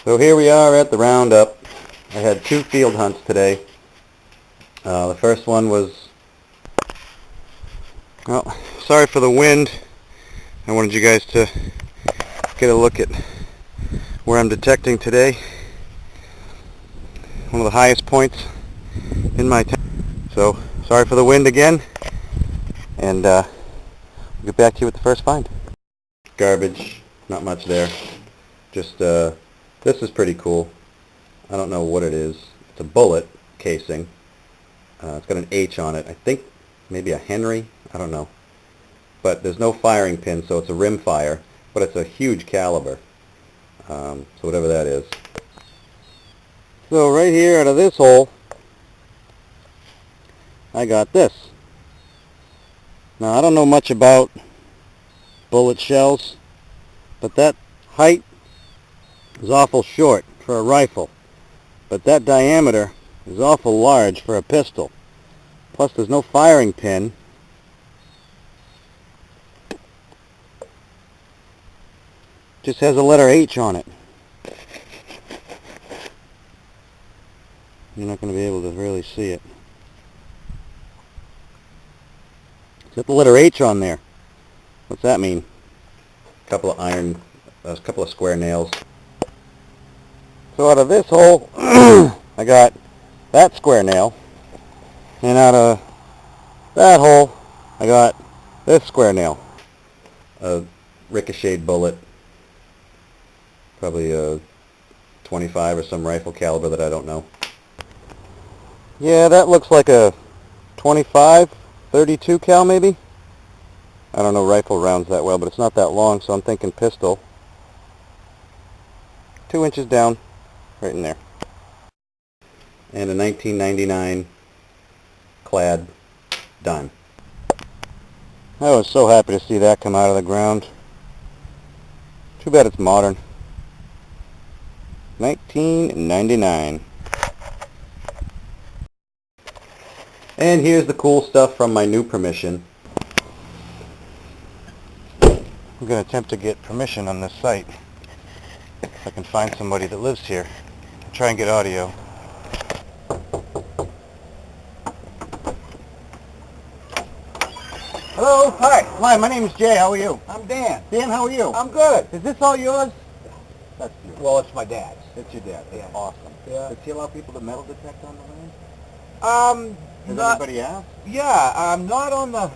So here we are at the roundup. I had 2 field hunts today. The first one was, well, sorry for the wind. I wanted you guys to get a look at where I'm detecting today. One of the highest points in my town. So sorry for the wind again, and we'll get back to you with the first find. Garbage, not much there. Just this is pretty cool. I don't know what it is. It's a bullet casing. It's got an H on it. I think maybe a Henry. I don't know. But there's no firing pin, so it's a rim fire. But it's a huge caliber. So whatever that is. So right here out of this hole, I got this. Now I don't know much about bullet shells, but that height is awful short for a rifle. But that diameter is awful large for a pistol. Plus there's no firing pin. Just has a letter H on it. You're not going to be able to really see it. It's got the letter H on there. What's that mean? A couple of square nails. So out of this hole, I got that square nail, and out of that hole, I got this square nail. A ricocheted bullet, probably a 25 or some rifle caliber that I don't know. Yeah, that looks like a 25, 32 cal maybe. I don't know rifle rounds that well, but it's not that long, so I'm thinking pistol. 2 inches down, right in there. And a 1999 clad dime. I was so happy to see that come out of the ground. Too bad it's modern. 1999. And here's the cool stuff from my new permission. I'm going to attempt to get permission on this site. If I can find somebody that lives here. Try and get audio. Hello, hi, my name is Jay, how are you? I'm Dan. Dan, how are you? I'm good. Is this all yours? That's yours. Well, it's my dad's. It's your dad, that's Yeah. awesome. Yeah. Does he allow people to metal detect on the land? Has Not, anybody asked? yeah, not on the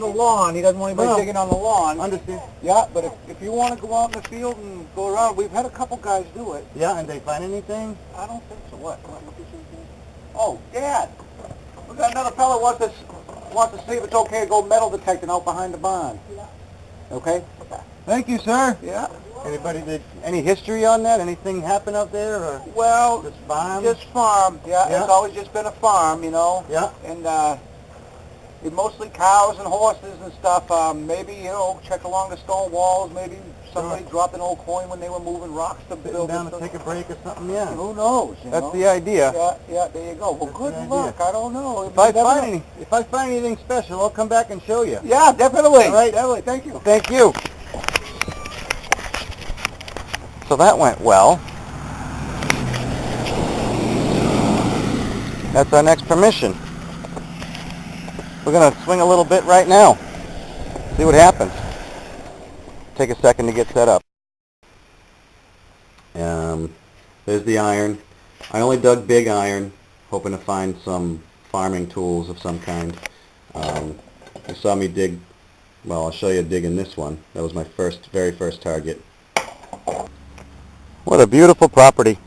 lawn. He doesn't want anybody No. digging on the lawn. Understand? Yeah, but if you want to go out in the field and go around, we've had a couple guys do it. Yeah, and they find anything? I don't think so. What? Oh, Dad, we got another fellow wants to see if it's okay to go metal detecting out behind the barn. Yeah. Okay. Thank you, sir. Yeah. Any history on that? Anything happen out there, or Well, just farm? just farm. Yeah, Yeah. It's always just been a farm, you know. Yeah. And it's mostly cows and horses and stuff. Maybe, check along the stone walls. Maybe somebody dropped an old coin when they were moving rocks to Sitting build down this to stuff. take a break or something, yeah. Who knows? That's the idea. Yeah, there you go. Well, That's good the idea. luck. I don't know. If I find anything special, I'll come back and show you. Yeah, definitely. All right. Definitely. Thank you. Thank you. So that went well. That's our next permission. We're going to swing a little bit right now. See what happens. Take a second to get set up. There's the iron. I only dug big iron, hoping to find some farming tools of some kind. You saw me dig, well, I'll show you digging this one. That was my very first target. What a beautiful property.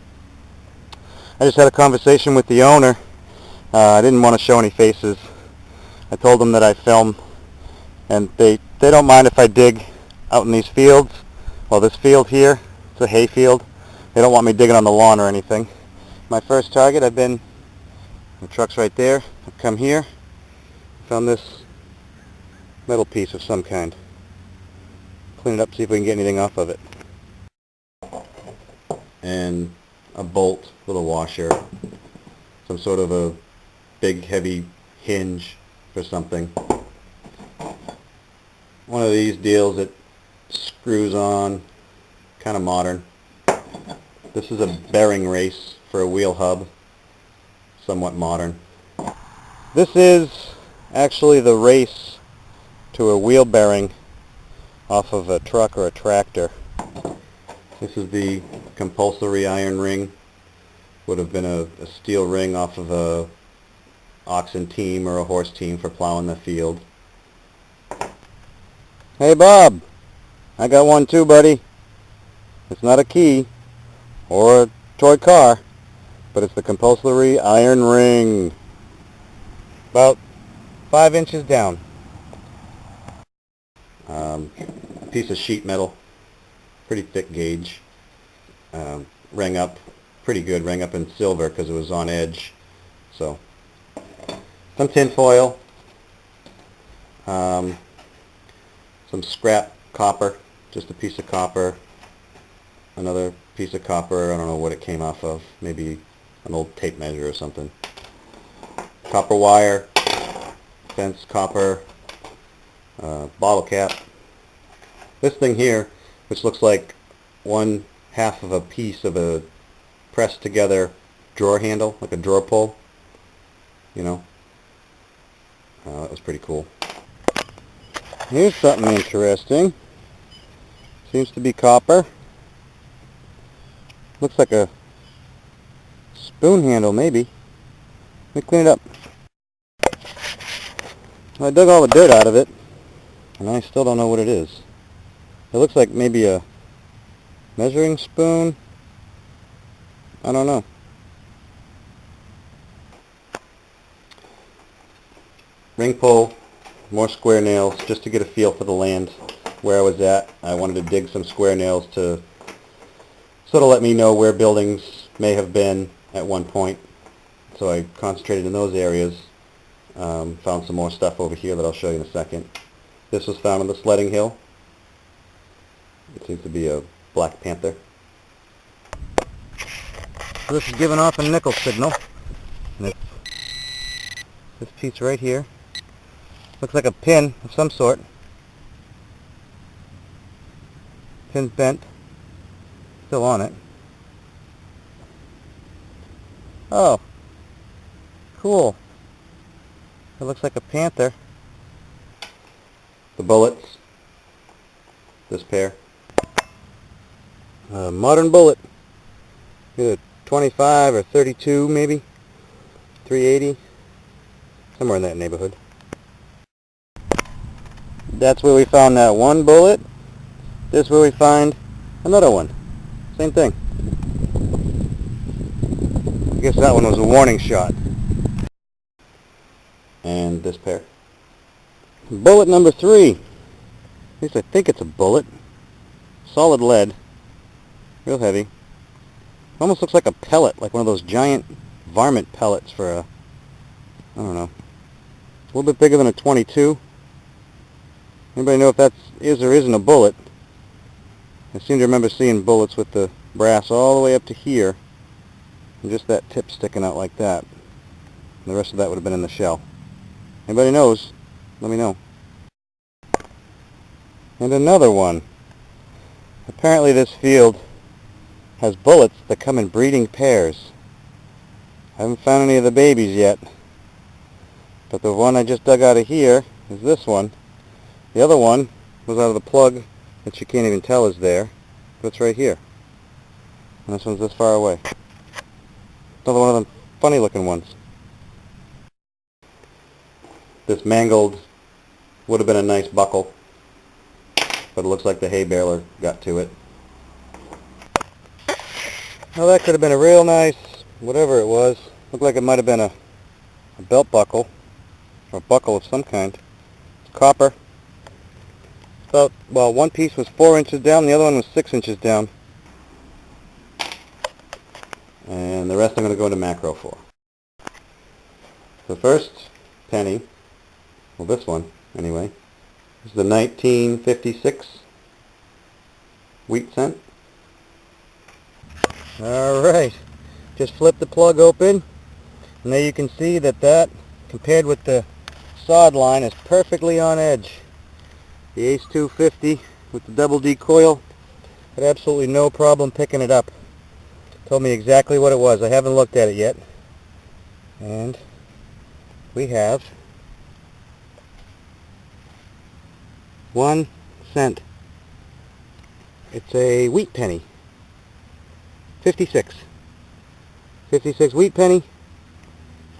I just had a conversation with the owner. I didn't want to show any faces. I told them that I film, and they don't mind if I dig out in these fields. Well, this field here, it's a hay field. They don't want me digging on the lawn or anything. My first target, the truck's right there. I've come here, found this metal piece of some kind. Clean it up, see if we can get anything off of it. And a bolt with a washer, some sort of a big heavy hinge for something. One of these deals that screws on, kind of modern. This is a bearing race for a wheel hub, somewhat modern. This is actually the race to a wheel bearing off of a truck or a tractor. This is the compulsory iron ring. Would have been a steel ring off of a oxen team or a horse team for plowing the field. Hey Bob, I got one too, buddy. It's not a key or a toy car, but it's the compulsory iron ring. About 5 inches down. Piece of sheet metal, pretty thick gauge. Rang up pretty good, rang up in silver because it was on edge. So, some tin foil, some scrap copper, just a piece of copper, another piece of copper, I don't know what it came off of, maybe an old tape measure or something. Copper wire, fence copper, bottle cap. This thing here, which looks like one half of a piece of a pressed together drawer handle, like a drawer pull, you know. That was pretty cool. Here's something interesting. Seems to be copper. Looks like a spoon handle, maybe. Let me clean it up. Well, I dug all the dirt out of it, and I still don't know what it is. It looks like maybe a measuring spoon. I don't know. Ring pull, more square nails, just to get a feel for the land where I was at. I wanted to dig some square nails to sort of let me know where buildings may have been at one point. So I concentrated in those areas. Found some more stuff over here that I'll show you in a second. This was found on the sledding hill. It seems to be a Black Panther. So this is giving off a nickel signal. And it's this piece right here. Looks like a pin of some sort. Pin's bent. Still on it. Oh. Cool. It looks like a panther. The bullets. This pair. Modern bullet. Either 25 or 32 maybe. 380. Somewhere in that neighborhood. That's where we found that one bullet. This is where we find another one. Same thing. I guess that one was a warning shot. And this pair. Bullet number 3. At least I think it's a bullet. Solid lead. Real heavy. Almost looks like a pellet, like one of those giant varmint pellets for a, I don't know, a little bit bigger than a .22. Anybody know if that is or isn't a bullet? I seem to remember seeing bullets with the brass all the way up to here, and just that tip sticking out like that. And the rest of that would have been in the shell. Anybody knows? Let me know. And another one. Apparently this field has bullets that come in breeding pairs. I haven't found any of the babies yet, but the one I just dug out of here is this one. The other one was out of the plug that you can't even tell is there, but it's right here. And this one's this far away. Another one of them funny looking ones. This mangled would have been a nice buckle, but it looks like the hay baler got to it. Well, that could have been a real nice, whatever it was. Looked like it might have been a belt buckle, or a buckle of some kind. It's copper. About, well, one piece was 4 inches down, the other one was 6 inches down. And the rest I'm going to go into macro for. The first penny, well this one anyway, is the 1956 wheat cent. Alright, just flip the plug open, and there you can see that compared with the sod line, is perfectly on edge. The Ace 250 with the double D coil had absolutely no problem picking it up. told me exactly what it was. I haven't looked at it yet. And we have 1 cent. It's a wheat penny. 56. 56 wheat penny,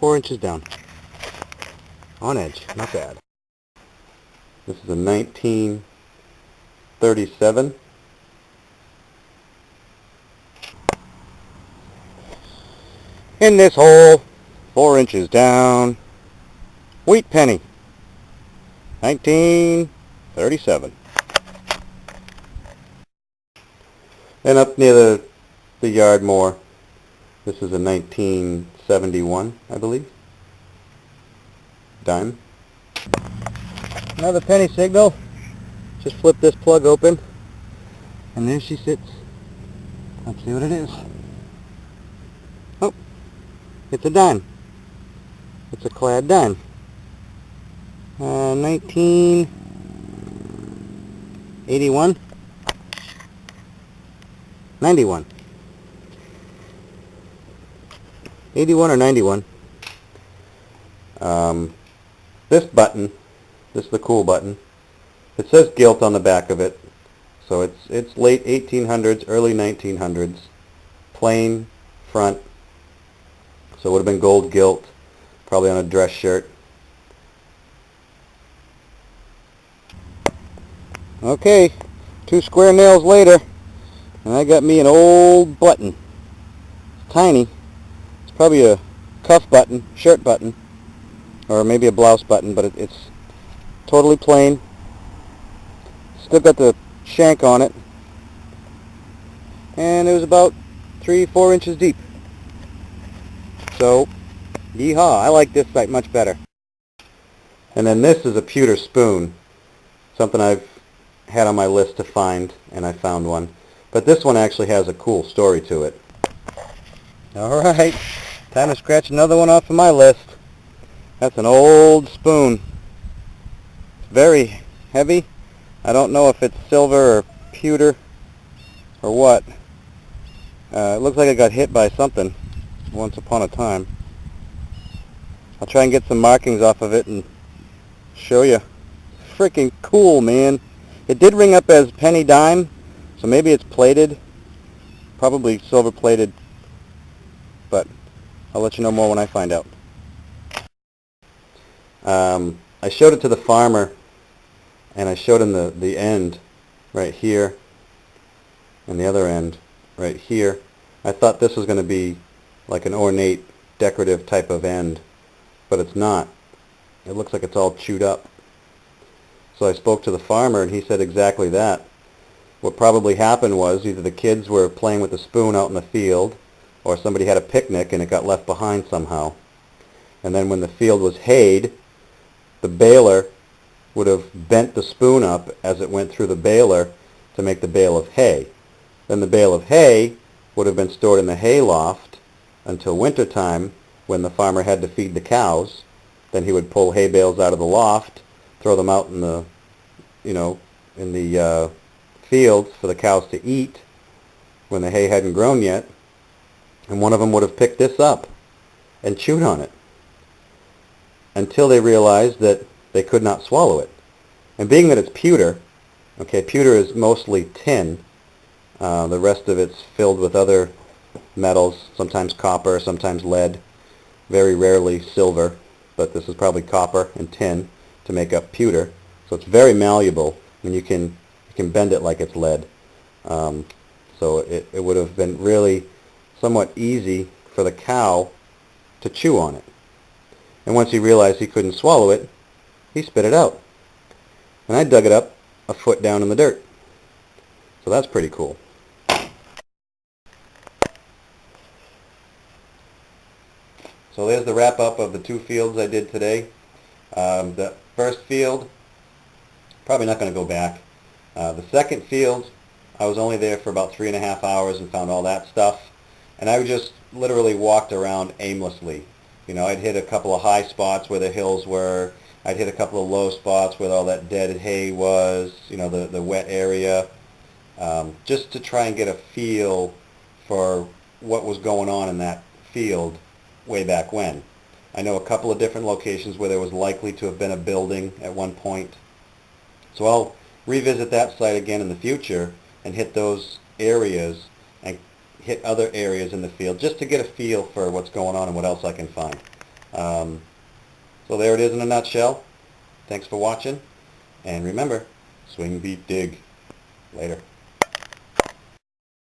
4 inches down. On edge, not bad. This is a 1937. In this hole, 4 inches down, wheat penny, 1937. And up near the yard more, this is a 1971, I believe, dime. Another penny signal. Just flip this plug open, and there she sits. Let's see what it is. Oh, it's a dime. It's a clad dime. 1981? 91. 81 or 91. This button, this is the cool button. It says gilt on the back of it. So it's late 1800s, early 1900s. Plain front. So it would have been gold gilt, probably on a dress shirt. Okay, 2 square nails later, and I got me an old button. It's tiny. It's probably a cuff button, shirt button, or maybe a blouse button, but it's totally plain. Still got the shank on it, and it was about 3-4 inches deep. So, yeehaw, I like this site much better. And then this is a pewter spoon, something I've had on my list to find, and I found one. But this one actually has a cool story to it. Alright, time to scratch another one off of my list. That's an old spoon. It's very heavy. I don't know if it's silver or pewter or what. It looks like it got hit by something once upon a time. I'll try and get some markings off of it and show you. Freaking cool, man. It did ring up as penny dime, so maybe it's plated. Probably silver plated, but I'll let you know more when I find out. I showed it to the farmer, and I showed him the end right here and the other end right here. I thought this was going to be like an ornate decorative type of end, but it's not. It looks like it's all chewed up. So I spoke to the farmer, and he said exactly that. What probably happened was either the kids were playing with the spoon out in the field, or somebody had a picnic and it got left behind somehow. And then when the field was hayed, the baler would have bent the spoon up as it went through the baler to make the bale of hay. Then the bale of hay would have been stored in the hay loft until winter time, when the farmer had to feed the cows. Then he would pull hay bales out of the loft, throw them out in the, in the fields for the cows to eat when the hay hadn't grown yet. And one of them would have picked this up and chewed on it until they realized that they could not swallow it. And being that it's pewter, okay, pewter is mostly tin. The rest of it's filled with other metals, sometimes copper, sometimes lead, very rarely silver, but this is probably copper and tin to make up pewter. So it's very malleable, and you can bend it like it's lead. So it would have been really somewhat easy for the cow to chew on it. And once he realized he couldn't swallow it, he spit it out. And I dug it up a foot down in the dirt. So that's pretty cool. So there's the wrap up of the 2 fields I did today. The first field, probably not going to go back. The second field, I was only there for about 3.5 hours and found all that stuff. And I just literally walked around aimlessly. I'd hit a couple of high spots where the hills were. I'd hit a couple of low spots where all that dead hay was, the wet area, just to try and get a feel for what was going on in that field way back when. I know a couple of different locations where there was likely to have been a building at one point. So I'll revisit that site again in the future and hit those areas and hit other areas in the field just to get a feel for what's going on and what else I can find. So there it is in a nutshell. Thanks for watching, and remember, swing, beat, dig. Later.